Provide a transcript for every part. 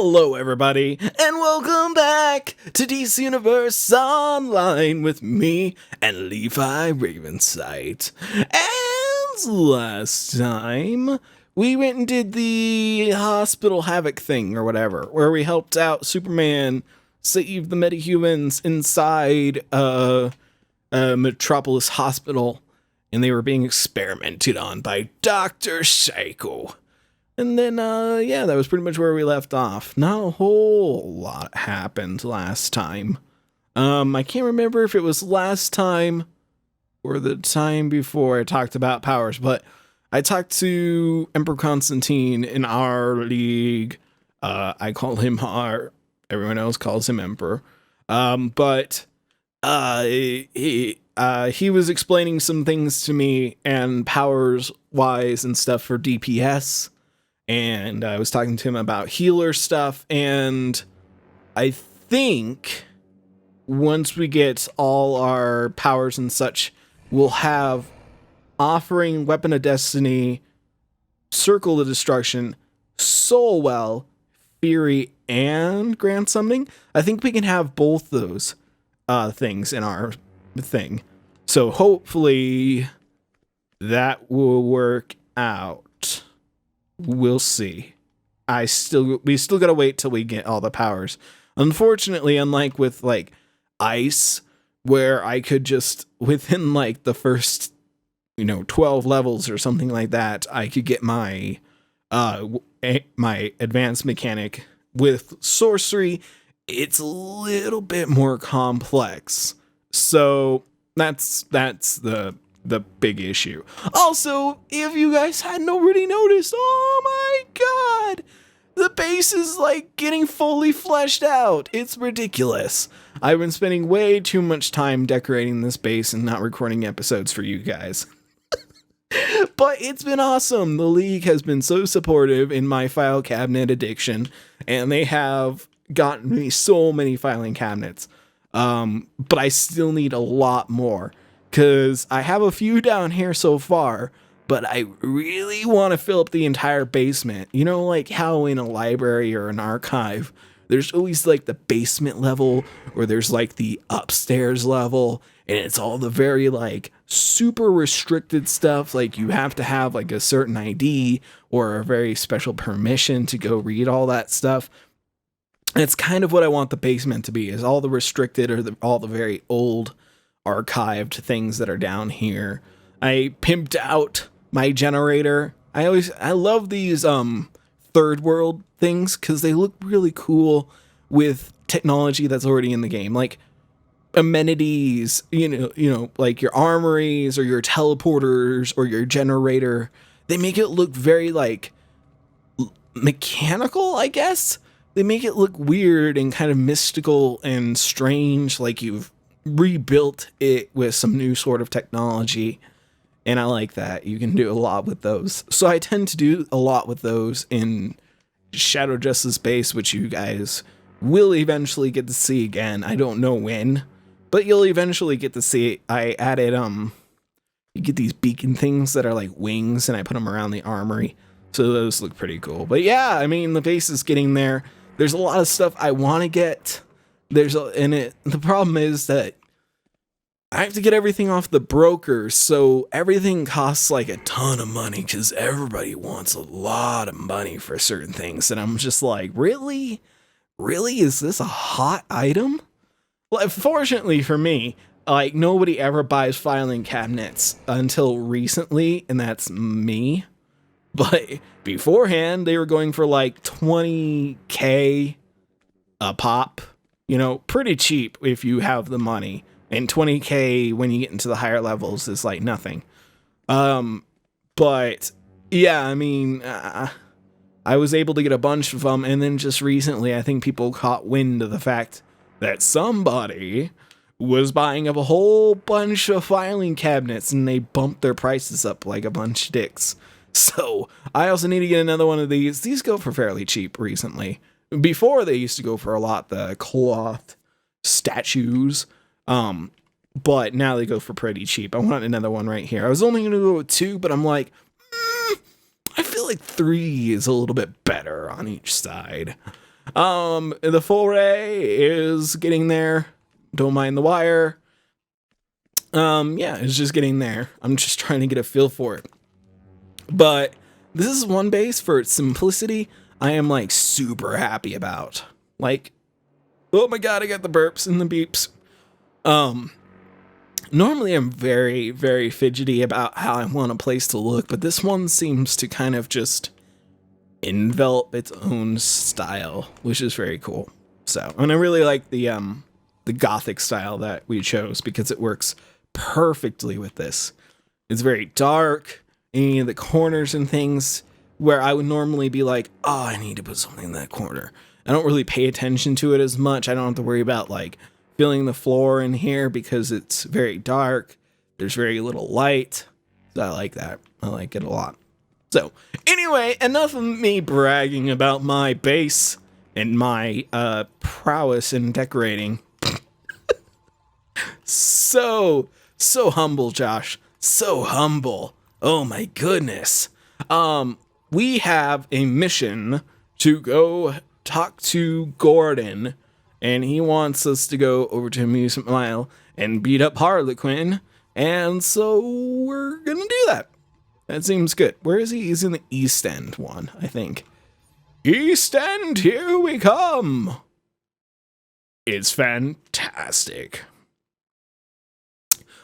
Hello, everybody, and welcome back to DC Universe Online with me and Levi Ravensight. And last time, we went and did the Hospital Havoc thing, or whatever, where we helped out Superman save the metahumans inside a Metropolis hospital, and they were being experimented on by Dr. Psycho. And then, yeah, that was pretty much where we left off. Not a whole lot happened last time. I can't remember if it was last time or the time before I talked about powers, but I talked to Emperor Constantine in our league. I call him R. Everyone else calls him Emperor. But he was explaining some things to me and powers-wise and stuff for DPS. And I was talking to him about healer stuff, and I think once we get all our powers and such, we'll have Offering, Weapon of Destiny, Circle of Destruction, Soulwell, Fury, and Grand Summoning. I think we can have both those things in our thing. So hopefully that will work out. We'll see. We still gotta wait till we get all the powers. Unfortunately, unlike with like Ice, where I could just within like the first 12 levels or something like that, I could get my my advanced mechanic. With sorcery, it's a little bit more complex. So that's the big issue. Also, if you guys hadn't already noticed, oh my god, the base is like getting fully fleshed out. It's ridiculous. I've been spending way too much time decorating this base and not recording episodes for you guys. But it's been awesome. The league has been so supportive in my file cabinet addiction, and they have gotten me so many filing cabinets. But I still need a lot more. Because I have a few down here so far, but I really want to fill up the entire basement. You know, like how in a library or an archive, there's always like the basement level, or there's like the upstairs level, and it's all the very like super restricted stuff. Like you have to have like a certain ID or a very special permission to go read all that stuff. And it's kind of what I want the basement to be, is all the restricted or all the very old archived things that are down here. I pimped out my generator. I love these third world things because they look really cool with technology that's already in the game, like amenities, like your armories or your teleporters or your generator. They make it look very like mechanical, I guess. They make it look weird and kind of mystical and strange, like you've rebuilt it with some new sort of technology, and I like that. You can do a lot with those. So I tend to do a lot with those in Shadow Justice base, which you guys will eventually get to see again. I don't know when, but you'll eventually get to see it. I added you get these beacon things that are like wings, and I put them around the armory, so those look pretty cool. But yeah, I mean, the base is getting there. There's a lot of stuff I want to get. The problem is that I have to get everything off the brokers, so everything costs like a ton of money because everybody wants a lot of money for certain things, and I'm just like, really? Really? Is this a hot item? Well, fortunately for me, like nobody ever buys filing cabinets until recently, and that's me. But beforehand, they were going for like 20K a pop. Pretty cheap if you have the money. And 20K when you get into the higher levels is like nothing. But yeah, I mean, I was able to get a bunch of them. And then just recently, I think people caught wind of the fact that somebody was buying up a whole bunch of filing cabinets, and they bumped their prices up like a bunch of dicks. So I also need to get another one of these. These go for fairly cheap recently. Before they used to go for a lot, the cloth statues, but now they go for pretty cheap. I want another one right here. I was only going to go with 2, but I'm like, I feel like 3 is a little bit better on each side. The full ray is getting there. Don't mind the wire. Yeah, it's just getting there. I'm just trying to get a feel for it. But this is one base for its simplicity. I am like super happy about. Like, oh my god, I got the burps and the beeps. Normally I'm very, very fidgety about how I want a place to look, but this one seems to kind of just envelop its own style, which is very cool. So, and I really like the Gothic style that we chose because it works perfectly with this. It's very dark, and the corners and things where I would normally be like, oh, I need to put something in that corner. I don't really pay attention to it as much. I don't have to worry about like filling the floor in here because it's very dark. There's very little light. So I like that. I like it a lot. So anyway, enough of me bragging about my base and my prowess in decorating. So humble, Josh. So humble. Oh my goodness. We have a mission to go talk to Gordon, and he wants us to go over to Amusement Mile and beat up Harlequin, and so we're gonna do that. That seems good. Where is he? He's in the East End one, I think. East End, here we come! It's fantastic.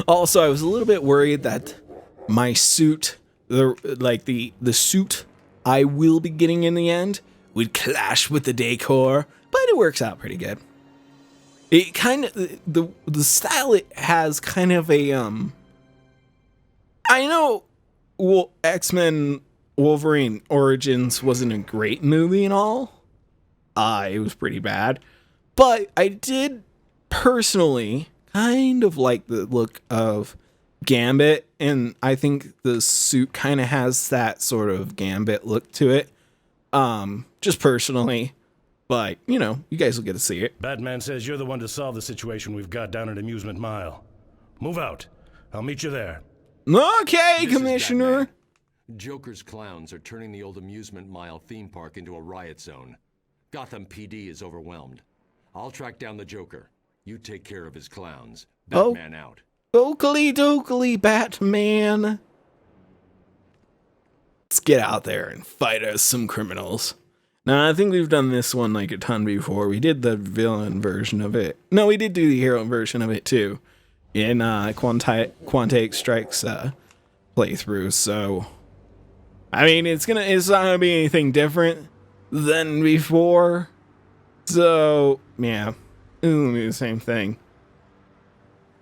Also, I was a little bit worried that my suit, the suit I will be getting in the end, would clash with the decor, but it works out pretty good. It kind of, the style it has kind of a, I know, well, X-Men Wolverine Origins wasn't a great movie and all. It was pretty bad. But I did personally kind of like the look of Gambit, and I think the suit kind of has that sort of Gambit look to it. Just personally. But, you know, you guys will get to see it. Batman says you're the one to solve the situation we've got down at Amusement Mile. Move out. I'll meet you there. Okay, Commissioner. Joker's clowns are turning the old Amusement Mile theme park into a riot zone. Gotham PD is overwhelmed. I'll track down the Joker. You take care of his clowns. Batman out. Oakley dokley, Batman. Let's get out there and fight us some criminals. Now, I think we've done this one like a ton before. We did the villain version of it. No, we did do the hero version of it too. In Quantic Strike's playthrough. So, I mean, it's not gonna be anything different than before. So, yeah, it's gonna be the same thing.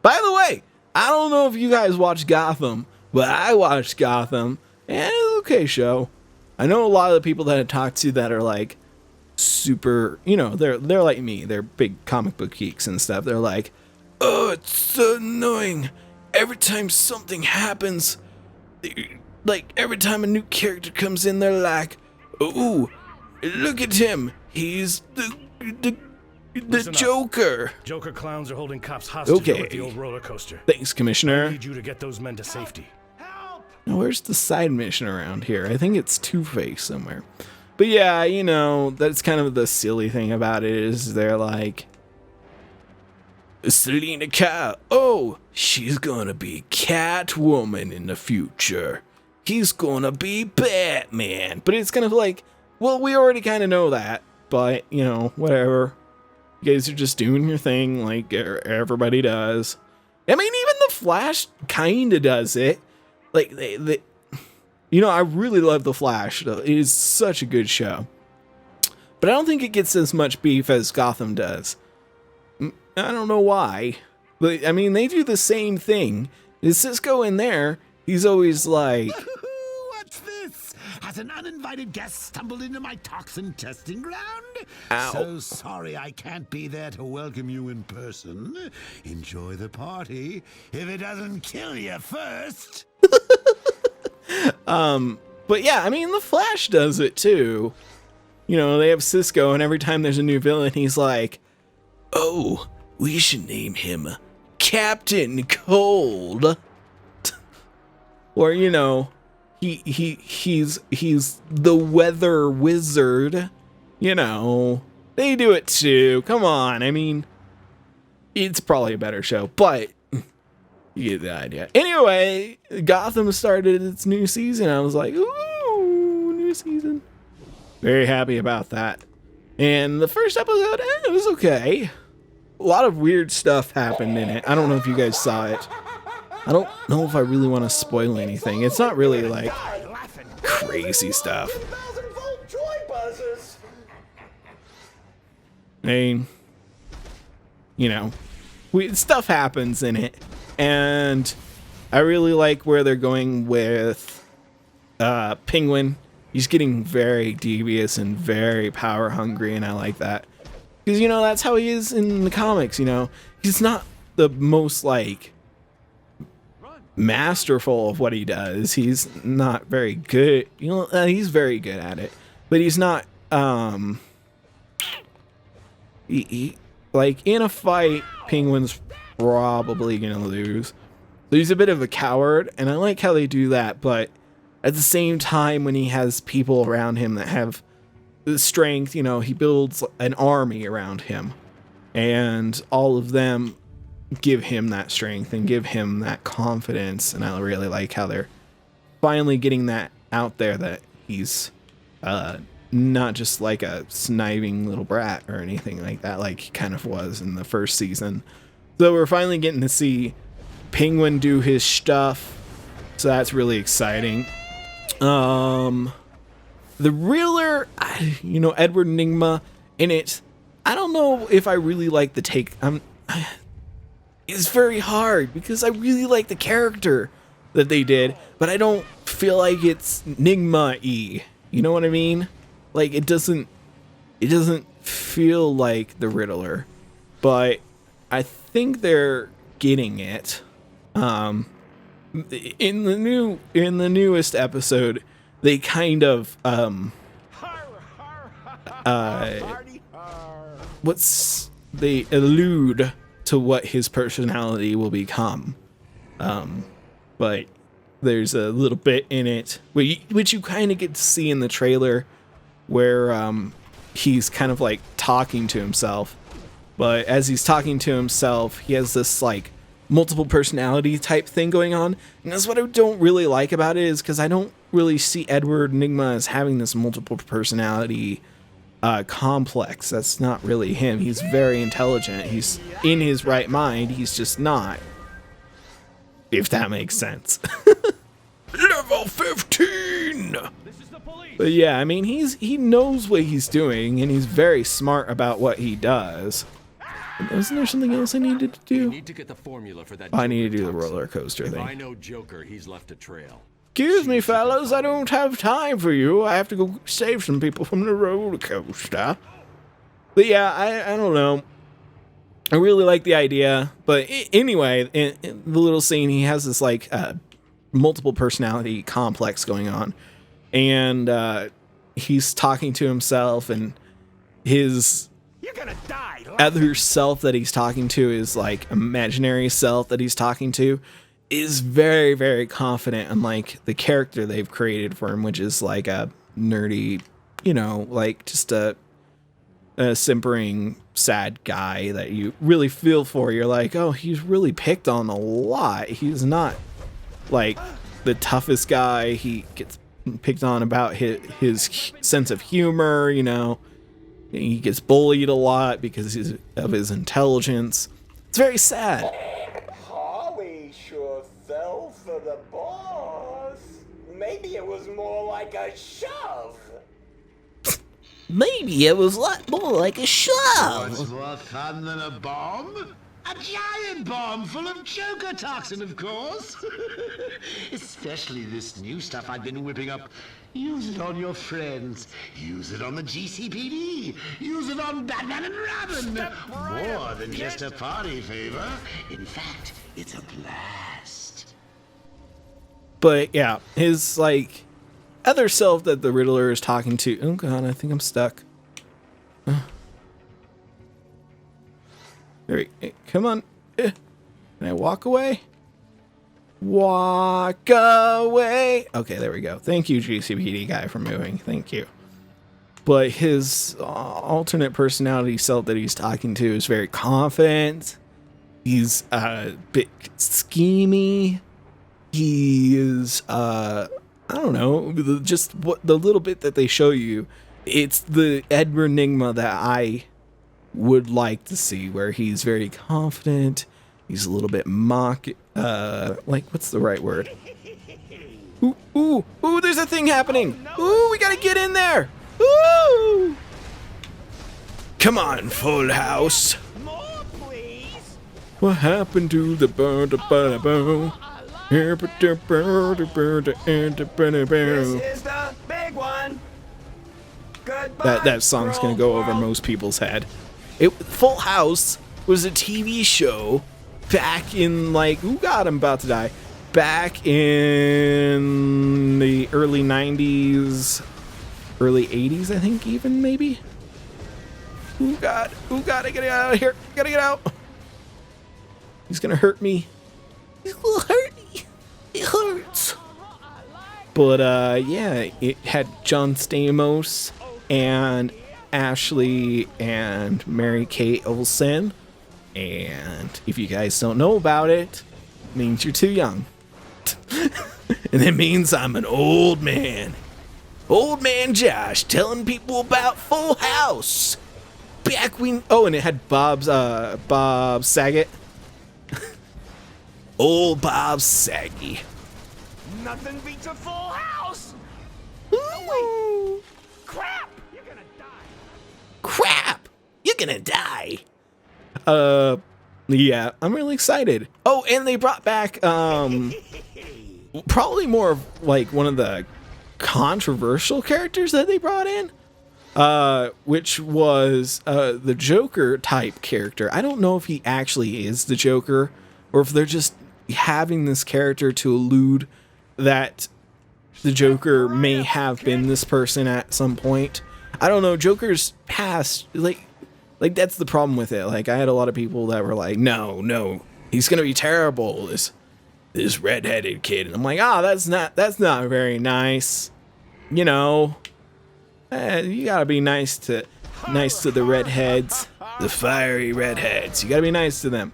By the way, I don't know if you guys watch Gotham, but I watched Gotham, and it's an okay show. I know a lot of the people that I talk to that are like super, you know, they're like me. They're big comic book geeks and stuff. They're like, oh, it's so annoying. Every time something happens, like every time a new character comes in, they're like, oh, look at him. He's the Joker. Joker clowns are holding cops hostage at the old roller coaster. Thanks, Commissioner. I need you to get those men to safety. Now, where's the side mission around here? I think it's Two-Face somewhere. But yeah, you know, that's kind of the silly thing about it is they're like, Selena Kyle, oh, she's gonna be Catwoman in the future. He's gonna be Batman. But it's kind of like, well, we already kind of know that. But, you know, whatever. You guys are just doing your thing like everybody does. I mean, even the Flash kind of does it. Like, they, you know, I really love The Flash. It is such a good show. But I don't think it gets as much beef as Gotham does. I don't know why. But, I mean, they do the same thing. Is Cisco in there? He's always like... What's this? Has an uninvited guest stumbled into my toxin testing ground? Ow. So sorry I can't be there to welcome you in person. Enjoy the party, if it doesn't kill you first. But yeah, I mean, the Flash does it too. You know, they have Cisco, and every time there's a new villain, he's like, oh, we should name him Captain Cold. Or, you know, he's the weather wizard, you know, They do it too. Come on. I mean, it's probably a better show, but you get the idea. Anyway, Gotham started its new season. I was like, ooh, new season. Very happy about that. And the first episode, it was okay. A lot of weird stuff happened in it. I don't know if you guys saw it. I don't know if I really want to spoil anything. It's not really like crazy stuff. I mean, you know, stuff happens in it, and I really like where they're going with Penguin. He's getting very devious and very power hungry, and I like that. Because, you know, that's how he is in the comics, you know. He's not the most, like, masterful of what he does. He's not very good. You know, he's very good at it. But he's not, like, in a fight, Penguin's probably gonna lose. So he's a bit of a coward, and I like how they do that, but at the same time, when he has people around him that have the strength, you know, he builds an army around him, and all of them give him that strength and give him that confidence, and I really like how they're finally getting that out there, that he's not just like a sniving little brat or anything like that, like he kind of was in the first season. So we're finally getting to see Penguin do his stuff, so that's really exciting. The Riddler, you know, Edward Nygma in it, I don't know if I really like the take. It's very hard because I really like the character that they did, but I don't feel like it's Nygma-y. You know what I mean? Like, it doesn't feel like the Riddler, but I think they're getting it. In the newest episode, they kind of they allude to what his personality will become, but there's a little bit in it which you kind of get to see in the trailer, where he's kind of like talking to himself, but as he's talking to himself, he has this like multiple personality type thing going on, and that's what I don't really like about it, is because I don't really see Edward Nygma as having this multiple personality complex. That's not really him. He's very intelligent. He's in his right mind. He's just not. If that makes sense. Level 15! But yeah, I mean, he knows what he's doing, and he's very smart about what he does. Isn't there something else I needed to do? You need to get the formula for that. I need to do the roller coaster thing. If I know Joker, he's left a trail. Excuse me, fellas, I don't have time for you. I have to go save some people from the roller coaster. But yeah, I don't know. I really like the idea. But anyway, in the little scene, he has this like multiple personality complex going on. And he's talking to himself, and his other self that he's talking to, is like imaginary self that he's talking to, is very, very confident, unlike the character they've created for him, which is like a nerdy, you know, like just a simpering sad guy that you really feel for. You're like, oh, he's really picked on a lot. He's not like the toughest guy. He gets picked on about his sense of humor, you know. He gets bullied a lot because of his intelligence. It's very sad. Holly sure fell for the boss. Maybe it was more like a shove. Maybe it was more like a shove. What's more fun than a bomb? A giant bomb full of Joker toxin, of course. Especially this new stuff I've been whipping up. Use it on your friends. Use it on the GCPD. Use it on Batman and Robin. More than just a party favor. In fact, it's a blast. But yeah, his like other self that the Riddler is talking to. Oh god, I think I'm stuck. Come on. Can I walk away? Walk away. Okay, there we go. Thank you, GCPD guy, for moving. Thank you. but his alternate personality self that he's talking to is very confident. He's a bit schemy. He is, I don't know, just what the little bit that they show you. It's the Edward Nygma that I would like to see, where he's very confident. He's a little bit like, what's the right word? Ooh, there's a thing happening. Ooh, we gotta get in there. Ooh. Come on, Full House. More, please. What happened to the bird? This is the big one. Goodbye. That song's gonna go over most people's head. Full House was a TV show back in, like, oh god, I'm about to die. Back in the early 90s, early 80s, I think, even, maybe? Oh god, I gotta get out of here. Gotta get out. He's gonna hurt me. He's gonna hurt me. It hurts. But, yeah, it had John Stamos and Ashley and Mary-Kate Olsen. And if you guys don't know about it, it means you're too young. And it means I'm an old man. Old man Josh telling people about Full House. Back when... Oh, and it had Bob Saget. Old Bob Saget. Nothing beats a full house. Ooh. Crap! You're gonna die. Crap! You're gonna die. Yeah, I'm really excited. Oh, and they brought back, probably more of, like, one of the controversial characters that they brought in, which was, the Joker type character. I don't know if he actually is the Joker, or if they're just having this character to allude that the Joker may have been this person at some point. I don't know, Joker's past, like that's the problem with it. Like, I had a lot of people that were like, no, he's gonna be terrible, this redheaded kid. And I'm like, that's not very nice. You know, you gotta be nice to the redheads, the fiery redheads. You gotta be nice to them.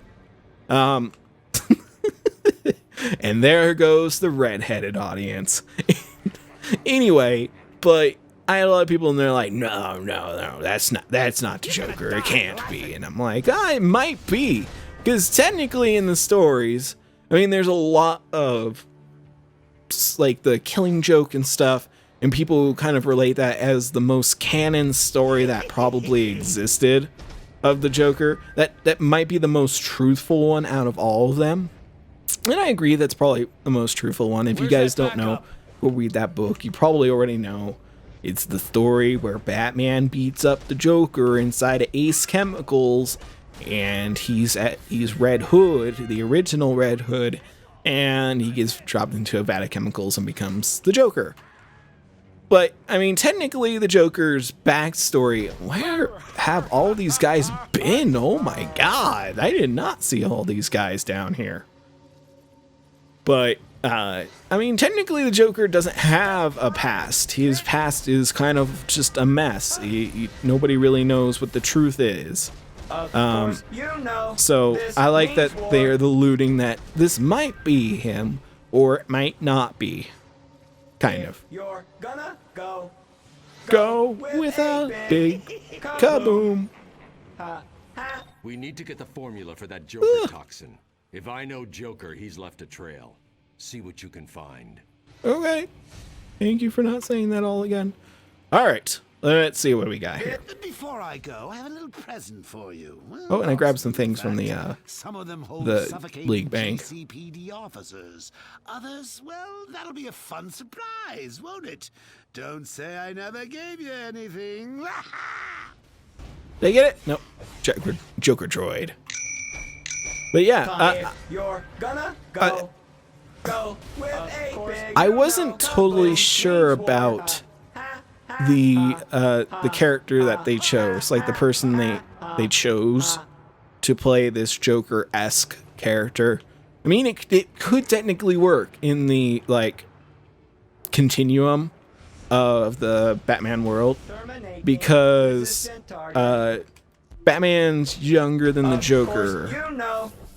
And there goes the redheaded audience. Anyway, but I had a lot of people and they're like, no, that's not the Joker. It can't be. And I'm like, it might be. Because technically in the stories, I mean, there's a lot of, like, the Killing Joke and stuff, and people kind of relate that as the most canon story that probably existed of the Joker. That might be the most truthful one out of all of them. And I agree, that's probably the most truthful one. If you guys don't know, go read that book. You probably already know. It's the story where Batman beats up the Joker inside of Ace Chemicals, and he's Red Hood, the original Red Hood, and he gets dropped into a vat of chemicals and becomes the Joker. But, I mean, technically the Joker's backstory, where have all these guys been? Oh my god, I did not see all these guys down here. But, I mean, technically the Joker doesn't have a past. His past is kind of just a mess. Nobody really knows what the truth is. So I like that they're alluding that this might be him, or it might not be. Kind of. You're gonna Go with a big kaboom. We need to get the formula for that Joker toxin. If I know Joker, he's left a trail. See what you can find. Okay. Thank you for not saying that all again. All right. Let's see what we got here. Before I go, I have a little present for you. Well, Oh, and I grabbed some things from the some of them hold the suffocating League Bank. GCPD officers. Others, well, that'll be a fun surprise, won't it? Don't say I never gave you anything. Did I get it? Nope. Joker droid. But yeah, you're gonna go with a big. I wasn't totally sure about the character that they chose, like the person they chose to play this Joker-esque character. I mean, it could technically work in the, like, continuum of the Batman world because Batman's younger than the Joker,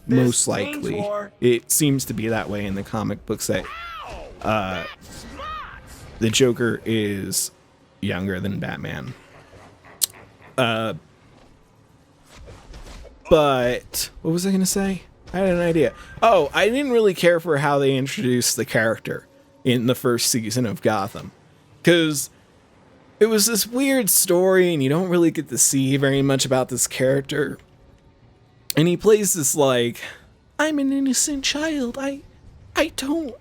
most likely. It seems to be that way in the comic books that the Joker is younger than Batman. But what was I gonna say? I had an idea. Oh, I didn't really care for how they introduced the character in the first season of Gotham, because it was this weird story and you don't really get to see very much about this character. And he plays this like, I'm an innocent child. I don't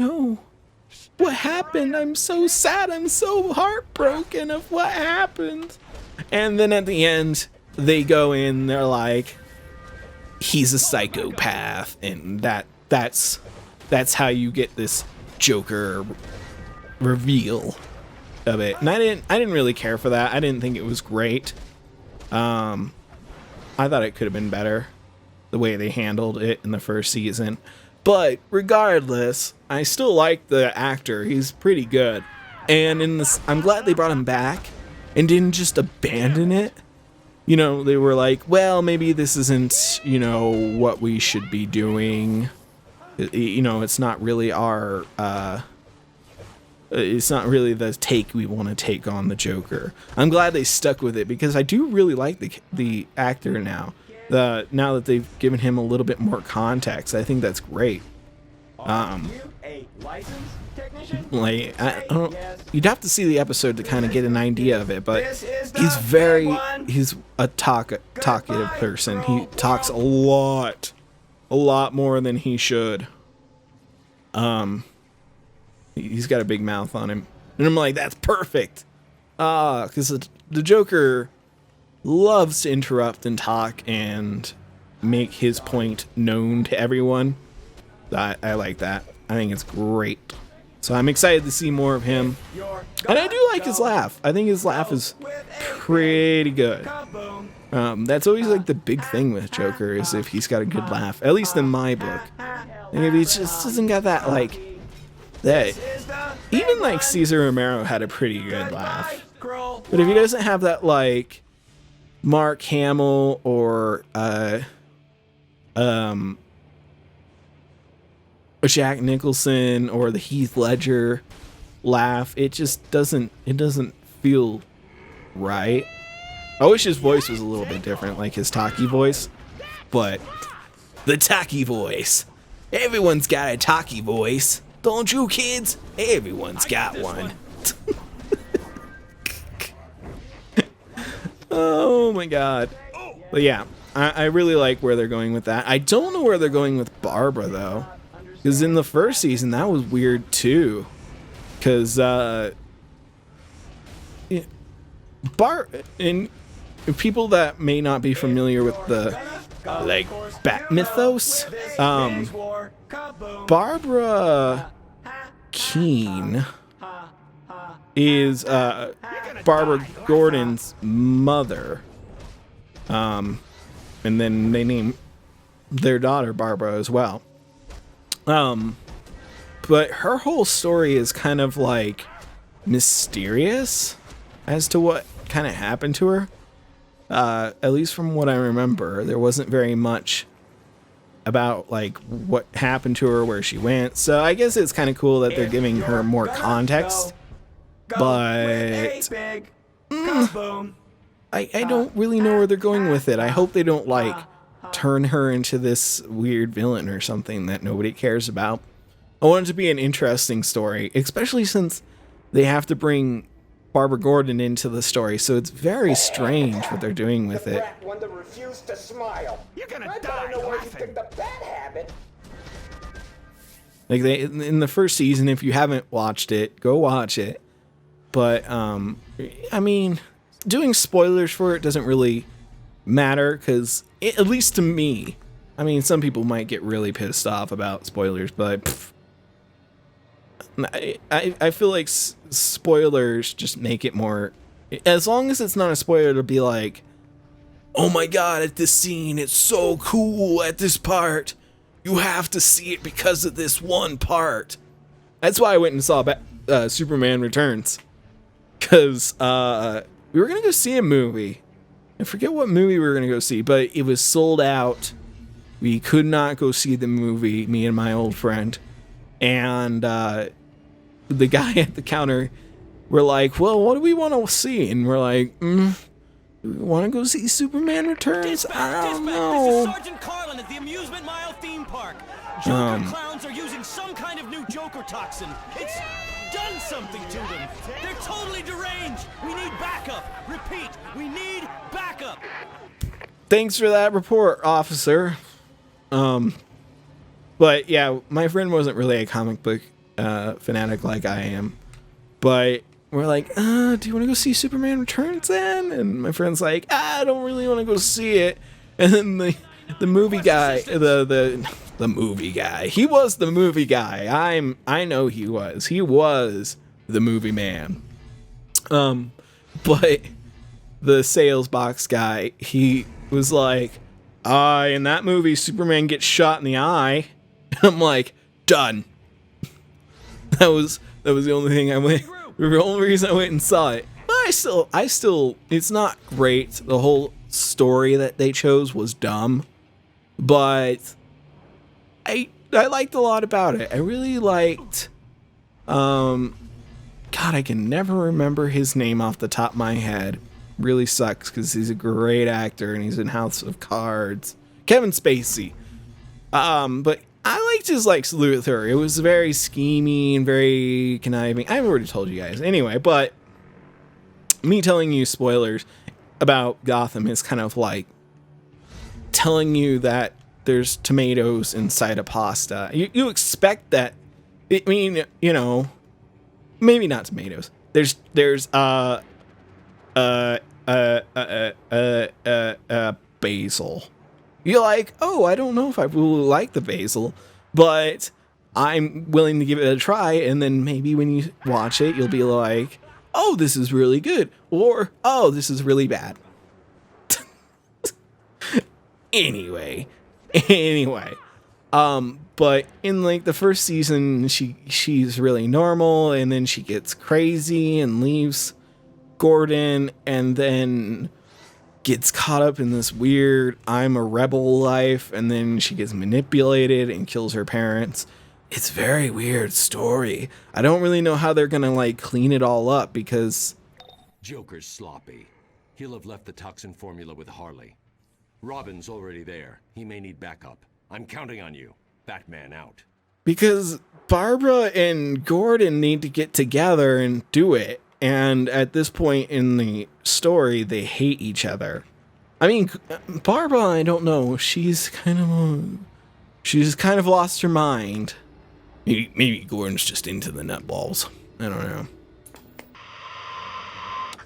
know what happened. I'm so sad. I'm so heartbroken of what happened. And then at the end, they go in, they're like, he's a psychopath, and that's how you get this Joker reveal of it. And I didn't really care for that. I didn't think it was great. I thought it could have been better, the way they handled it in the first season. But regardless, I still like the actor. He's pretty good. And in this, I'm glad they brought him back and didn't just abandon it. You know, they were like, well, maybe this isn't, you know, what we should be doing. You know, it's not really our, it's not really the take we want to take on the Joker. I'm glad they stuck with it because I do really like the actor now. Now that they've given him a little bit more context, I think that's great. Like, you'd have to see the episode to kind of get an idea of it, but he's a talkative person. He talks a lot more than he should. He's got a big mouth on him, and I'm like, that's perfect. Because the Joker loves to interrupt and talk and make his point known to everyone. I like that. I think it's great. So I'm excited to see more of him. And I do like his laugh. I think his laugh is pretty good. That's always like the big thing with Joker, is if he's got a good laugh. At least in my book. And if he just doesn't got that, like, that. Even like Cesar Romero had a pretty good laugh. But if he doesn't have that, like, Mark Hamill or Jack Nicholson or the Heath Ledger laugh, it just doesn't feel right. I wish his voice was a little bit different, like his talkie voice. But the talkie voice, everyone's got a talkie voice, don't you, kids? Everyone's got one. Oh my god. But yeah, I really like where they're going with that. I don't know where they're going with Barbara though, because in the first season that was weird too. Because people that may not be familiar with the like Bat mythos, Barbara Keene is Barbara Gordon's mother, and then they name their daughter Barbara as well. But her whole story is kind of like mysterious as to what kind of happened to her. At least from what I remember, there wasn't very much about like what happened to her, where she went. So I guess it's kind of cool that they're giving her more context. But I don't really know where they're going with it. I hope they don't like turn her into this weird villain or something that nobody cares about. I want it to be an interesting story, especially since they have to bring Barbara Gordon into the story, so it's very strange what they're doing with it. One that refused to smile. You're gonna I die don't know where you laughing. picked up that habit. Like in the first season, if you haven't watched it, go watch it. But I mean, doing spoilers for it doesn't really matter, because at least to me, I mean, some people might get really pissed off about spoilers, but I feel like spoilers just make it more, as long as it's not a spoiler to be like, oh my god, at this scene, it's so cool at this part, you have to see it because of this one part. That's why I went and saw Superman Returns, because we were gonna go see a movie. I forget what movie we were gonna go see, but it was sold out. We could not go see the movie, me and my old friend. And the guy at the counter were like, well, what do we want to see? And we're like, do we want to go see Superman Returns? I don't know. This is Sergeant Carlin at the Amusement Mile theme park. Joker clowns are using some kind of new Joker toxin. It's done something to them. They're totally deranged. We need backup. Repeat, we need backup. Thanks for that report, officer. But yeah, my friend wasn't really a comic book fanatic like I am. But we're like, do you want to go see Superman Returns then? And my friend's like, I don't really want to go see it. And then the movie guy, the movie guy, he was the movie guy. I know he was. He was the movie man. But the sales box guy, he was like, in that movie, Superman gets shot in the eye. I'm like, done. That was the only thing I went. The only reason I went and saw it. But I still, it's not great. The whole story that they chose was dumb, but I liked a lot about it. I really liked. God, I can never remember his name off the top of my head. Really sucks because he's a great actor and he's in House of Cards. Kevin Spacey. But I liked his Lex Luthor. It was very scheming and very conniving. I've already told you guys. Anyway, but me telling you spoilers about Gotham is kind of like telling you that there's tomatoes inside a pasta. You expect that. I mean, you know, maybe not tomatoes. There's basil. You're like, oh, I don't know if I really like the basil, but I'm willing to give it a try. And then maybe when you watch it, you'll be like, oh, this is really good, or oh, this is really bad. Anyway, but in like the first season, she's really normal, and then she gets crazy and leaves Gordon, and then gets caught up in this weird I'm a rebel life, and then she gets manipulated and kills her parents. It's a very weird story. I don't really know how they're gonna like clean it all up because Joker's sloppy. He'll have left the toxin formula with Harley. Robin's already there. He may need backup. I'm counting on you. Batman out. Because Barbara and Gordon need to get together and do it. And at this point in the story, they hate each other. I mean, Barbara, I don't know. She's kind of lost her mind. Maybe Gordon's just into the nutballs. I don't know.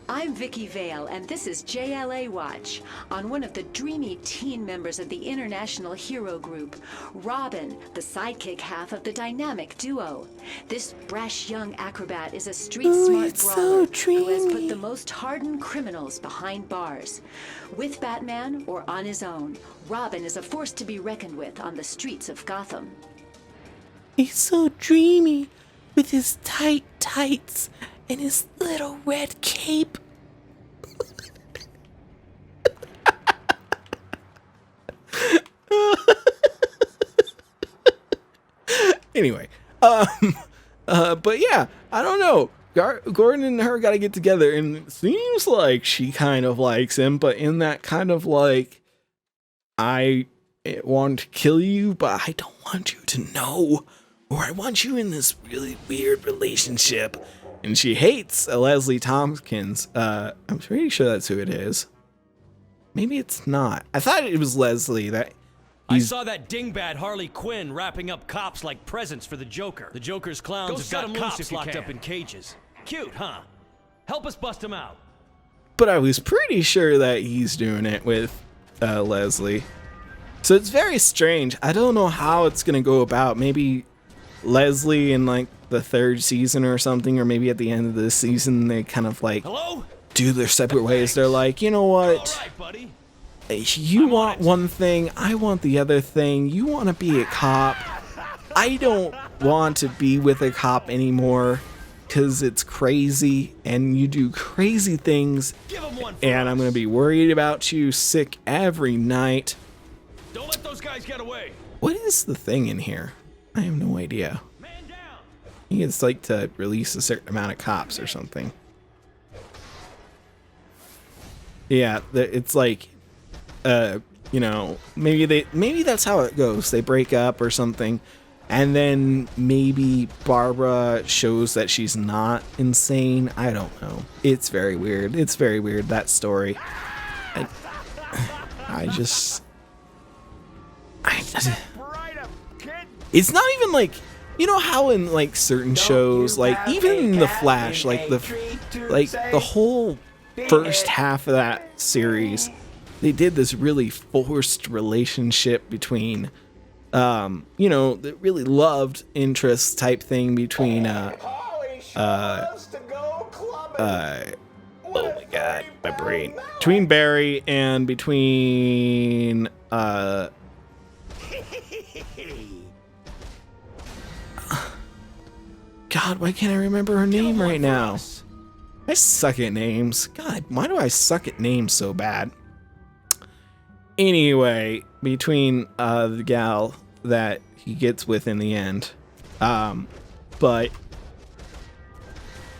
I'm Vicky Vale, and this is JLA Watch on one of the dreamy teen members of the International Hero Group, Robin, the sidekick half of the dynamic duo. This brash young acrobat is a street-smart brawler who has put the most hardened criminals behind bars. With Batman or on his own, Robin is a force to be reckoned with on the streets of Gotham. He's so dreamy with his tight tights and his little red cape. Anyway, but yeah, I don't know. Gordon and her got to get together, and it seems like she kind of likes him, but in that kind of like, I want to kill you, but I don't want you to know, or I want you in this really weird relationship. And she hates Leslie Tompkins. I'm pretty sure that's who it is. Maybe it's not. I thought it was Leslie. I saw that dingbat Harley Quinn wrapping up cops like presents for the Joker. The Joker's clowns have got cops locked up in cages. Cute, huh? Help us bust him out. But I was pretty sure that he's doing it with Leslie. So it's very strange. I don't know how it's going to go about. Maybe Leslie in like the third season or something, or maybe at the end of this season they kind of like do their separate ways. They're like, you know what? All right, buddy. You want one thing, I want the other thing. You want to be a cop. I don't want to be with a cop anymore. because it's crazy and you do crazy things, Give 'em one for and us. I'm gonna be worried about you sick every night. Don't let those guys get away. What is the thing in here? I have no idea. Man down. I think it's like to release a certain amount of cops or something. Yeah, it's like, you know, maybe that's how it goes. They break up or something, and then maybe Barbara shows that she's not insane. I don't know. It's very weird. It's very weird, that story. It's not even like, you know how in like certain shows, like even in The Flash, like the whole first half of that series, they did this really forced relationship between, you know, the really loved interest type thing between, oh my god, my brain. Between Barry and between, God, why can't I remember her name right now? I suck at names. God, why do I suck at names so bad? Anyway, between the gal that he gets with in the end. But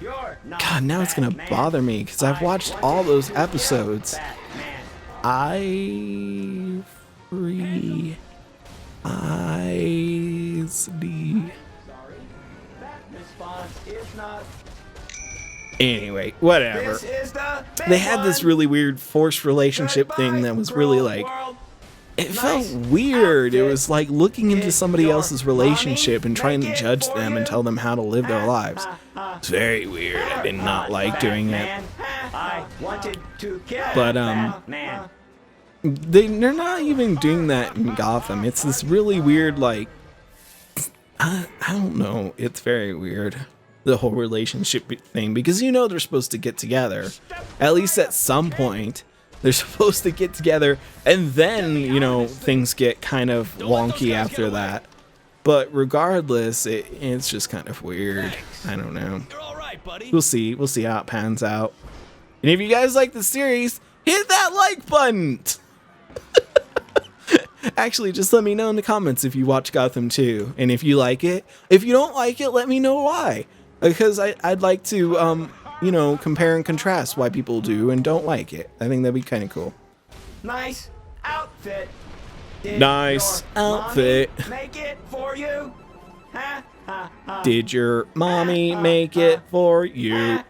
God, now it's gonna bother me because I've watched all those episodes. Anyway, whatever. They had this really weird forced relationship thing that was really like, it felt weird. It was like looking into somebody else's relationship and trying to judge them and tell them how to live their lives. It's very weird. I did not like doing it. But they're not even doing that in Gotham. It's this really weird, like, I don't know. It's very weird, the whole relationship thing, because you know they're supposed to get together. At least at some point, they're supposed to get together, and then, you know, things get kind of wonky after that. But regardless, it's just kind of weird. I don't know. You're all right, buddy. We'll see. We'll see how it pans out. And if you guys like the series, hit that like button! Actually, just let me know in the comments if you watch Gotham too, and if you like it. If you don't like it, let me know why. Because I'd like to, you know, compare and contrast why people do and don't like it. I think that'd be kind of cool. Nice outfit. Nice outfit. Make it for you. Ha, ha, ha. Did your mommy make it for you?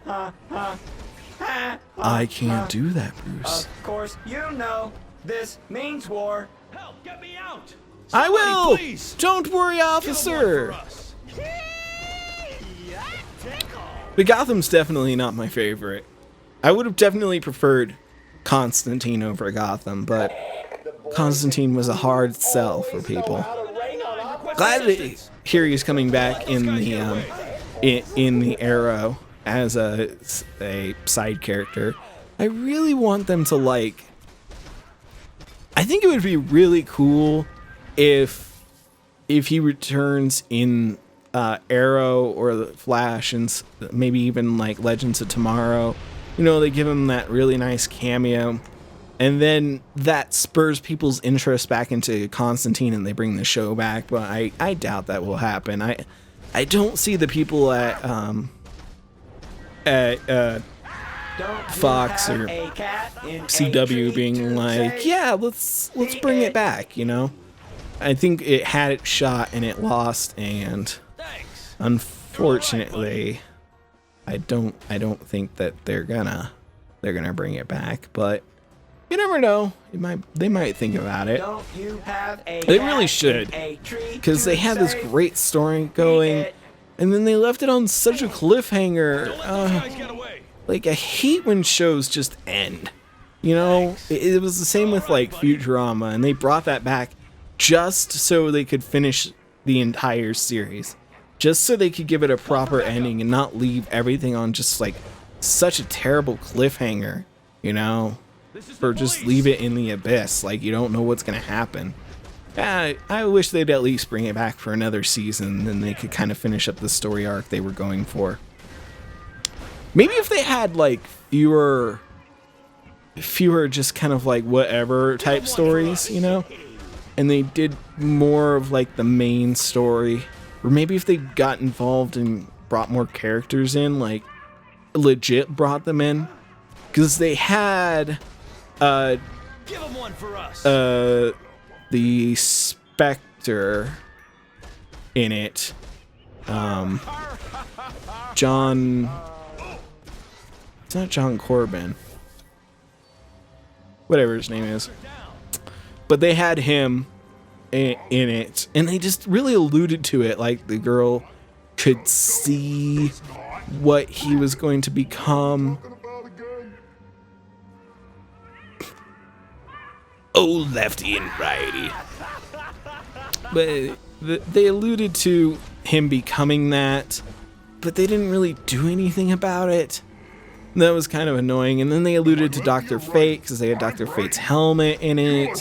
I can't do that, Bruce. Of course, you know this means war. Help, get me out. I Somebody, will! please. Don't worry, Give 'em one officer! for us. But Gotham's definitely not my favorite. I would have definitely preferred Constantine over Gotham, but Constantine was a hard sell for people. Glad to hear he's coming back in the Arrow as a side character. I really want them to, like, I think it would be really cool if he returns in Arrow or the Flash and maybe even like Legends of Tomorrow. You know, they give him that really nice cameo, and then that spurs people's interest back into Constantine and they bring the show back. But I doubt that will happen. I don't see the people at Fox or CW being like, yeah, let's bring it back, you know. I think it had its shot and it lost, and Thanks. unfortunately I don't think that they're gonna bring it back, but you never know. They might think about it. Don't you have a They cat really should, in a tree because to they had this save? great story going, and then they left it on such a cliffhanger. Don't let those guys get away. Like, I hate when shows just end. You know, it was the same with like Futurama, and they brought that back just so they could finish the entire series, just so they could give it a proper ending and not leave everything on just like such a terrible cliffhanger, you know, or just leave it in the abyss, like you don't know what's gonna happen. I wish they'd at least bring it back for another season, then they could kind of finish up the story arc they were going for. Maybe if they had like fewer just kind of like whatever type stories, you know, and they did more of like the main story, or maybe if they got involved and brought more characters in, like legit brought them in, because they had Give 'em one for us. the Spectre in it. John. It's not John Corbin. Whatever his name is. But they had him in it, and they just really alluded to it, like the girl could see what he was going to become. Oh, lefty and righty. But they alluded to him becoming that, but they didn't really do anything about it. That was kind of annoying. And then they alluded to Dr. Fate, because they had Dr. Fate's helmet in it.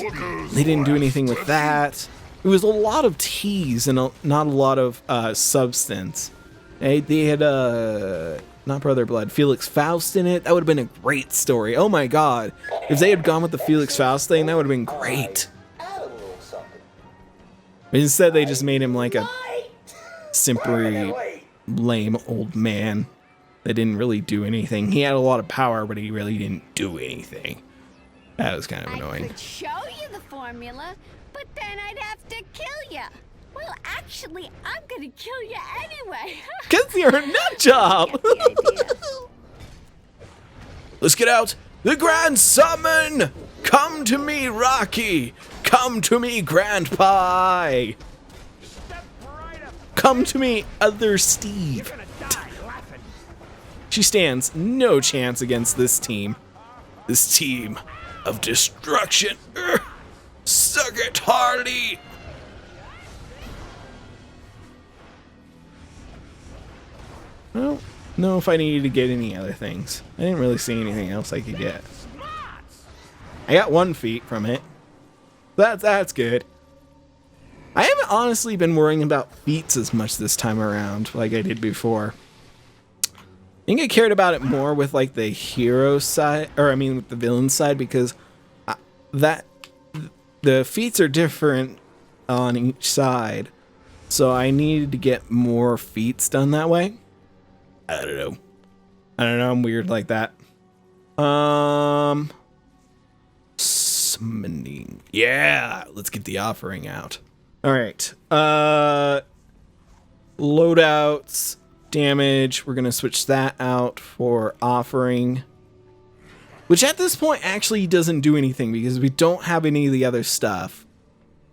They didn't do anything with that. It was a lot of tease and not a lot of substance. They had, not Brother Blood, Felix Faust in it. That would have been a great story. Oh my god. If they had gone with the Felix Faust thing, that would have been great. But instead, they just made him like a simply lame old man that didn't really do anything. He had a lot of power, but he really didn't do anything. That was kind of annoying. I could show you the formula, but then I'd have to kill you. Well, actually, I'm gonna kill you anyway. Because you're a nut job. Let's get out. The Grand Summon! Come to me, Rocky! Come to me, Grandpa! Come to me, other Steve. She stands no chance against this team. This team of destruction. Suck it, Harley! I don't know if I needed to get any other things. I didn't really see anything else I could get. I got 1 feat from it. That's good. I haven't honestly been worrying about feats as much this time around like I did before. I think I cared about it more with like the hero side, or I mean with the villain side, because the feats are different on each side. So I needed to get more feats done that way. I don't know, I'm weird like that. Summoning. Yeah, let's get the offering out. Alright. Loadouts, damage, we're gonna switch that out for offering. Which at this point actually doesn't do anything because we don't have any of the other stuff.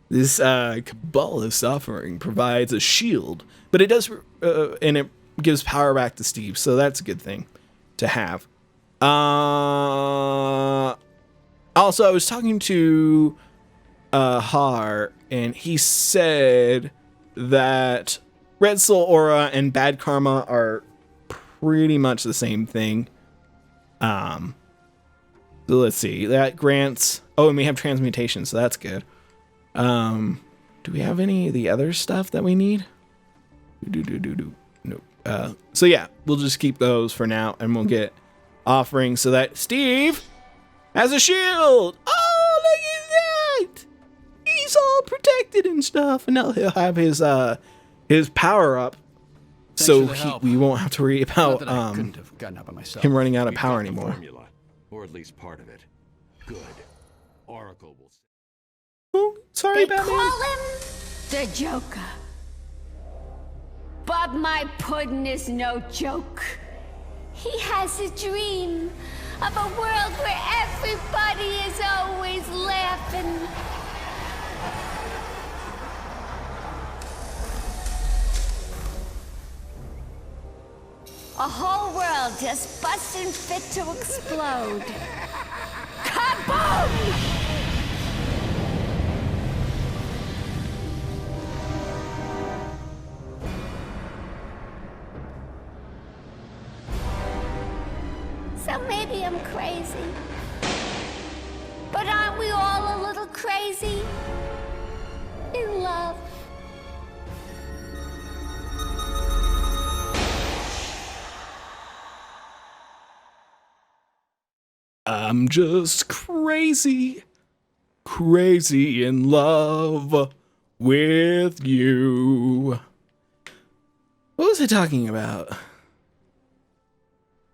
This Kabbalist offering provides a shield, but it does, and it gives power back to Steve, so that's a good thing to have. Also, I was talking to Har, and he said that Red Soul Aura and Bad Karma are pretty much the same thing. So let's see. That grants... Oh, and we have transmutation, so that's good. Do we have any of the other stuff that we need? Nope. So yeah, we'll just keep those for now, and we'll get offerings so that Steve has a shield. Oh, look at that! He's all protected and stuff, and now he'll have his power up, so we won't have to worry about him running out of power anymore. Formula, or at least part of it. Good. Oracle will. Oh, sorry, They Batman. call him the Joker. But my puddin' is no joke. He has a dream of a world where everybody is always laughing. A whole world just busting fit to explode. Kaboom! So maybe I'm crazy. But aren't we all a little crazy? In love. I'm just crazy in love with you. What was I talking about?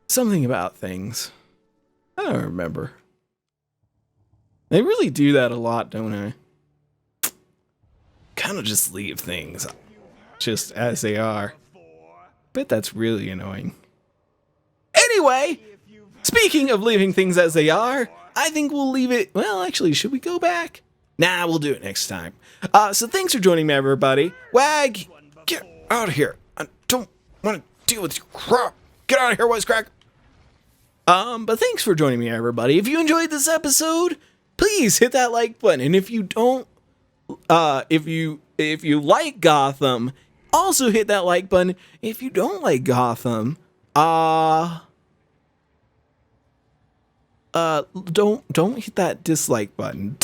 Something about things. I don't remember. They really do that a lot, don't I? Kind of just leave things just as they are. Bet that's really annoying. Anyway, speaking of leaving things as they are, I think we'll leave it. Well, actually, should we go back? Nah, we'll do it next time. So thanks for joining me, everybody. Wag, get out of here. I don't want to deal with your crap. Get out of here, Wisecrack. But thanks for joining me, everybody. If you enjoyed this episode, please hit that like button. And if you don't, if you like Gotham, also hit that like button. If you don't like Gotham, don't hit that dislike button.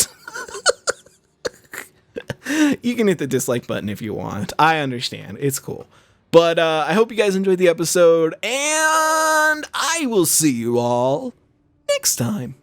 You can hit the dislike button if you want. I understand. It's cool. But I hope you guys enjoyed the episode, and I will see you all next time.